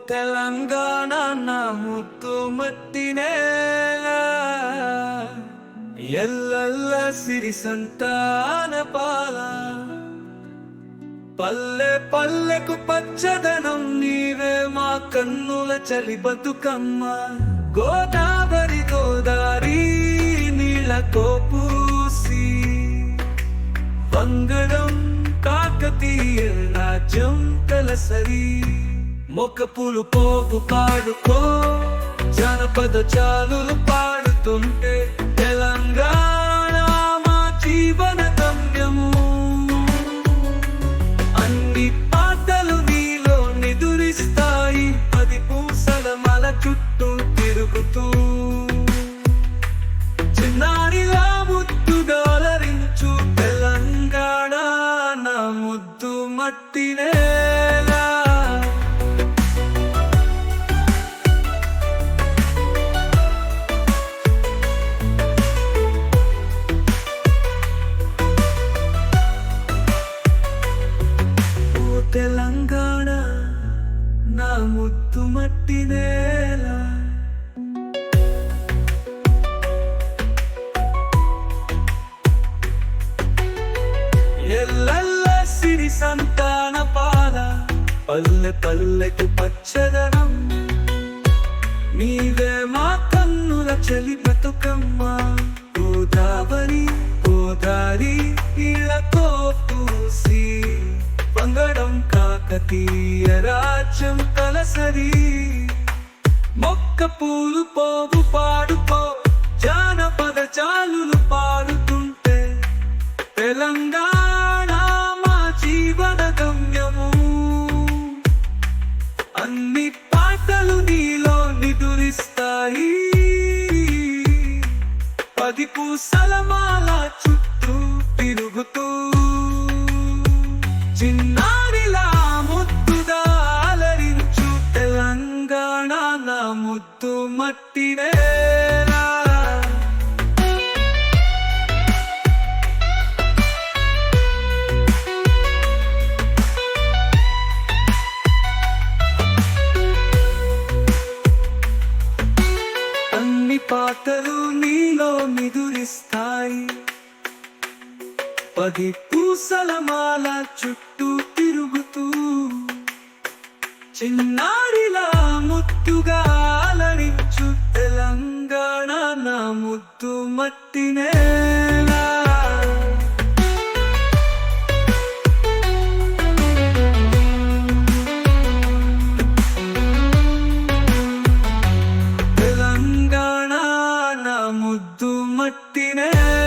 తెలంగాణ నా ముద్దు మట్టి నేల ఎల్లెల్ల సిరి సంతాన పాల పల్లె పల్లెకు పచ్చదనం నీవే మా కన్నుల చలి బతుకమ్మ గోదావరి గోదారి నీళ్ళతో పూసి వంగడం కాకతీయ రాజ్యం కలసరి మొక్క పూలు పోపు పాడుకో జానపద చాలులు పాడుతుంటే తెలంగాణ మా జీవన గమ్యము అన్ని పాటలు నీలో నిదురిస్తాయి పది పూసల మల చుట్టూ తిరుగుతూ చిన్నారిలా ముద్దుగా అలరించు తెలంగాణ నా ముద్దు మట్టి నేల తెలంగాణ నా ముద్దు మట్టి నేల ఎల్లెల్ల సిరి సంతాన పాల పల్లె పల్లెకు పచ్చదనం నీవే మా కన్నుల చలి బతుకమ్మ గోదావరి గోదారి ఇళ్ళతో పూసి వంగడం కాకతీయ రాజ్యం కలసరి మొక్క పూలు పోవు పాడుకో జానపద చాలులు పాడుతుంటే తెలంగాణ మా జీవన గమ్యము అన్ని పాటలు నీలో నిదురిస్తాయి పది పూసల మాల చుట్టూ తిరుగుతూ చిన్నారిలా ముద్దుగా అలరించు తెలంగాణ నా ముద్దు మట్టి నేల అన్ని పాటలు నీలో నిదురిస్తాయి పది పూసల మాల చుట్టూ తిరుగుతూ చిన్నారిలా ముద్దుగా అలరించు తెలంగాణ నా ముద్దు మట్టి నేల తెలంగాణ నా ముద్దు మట్టి నేల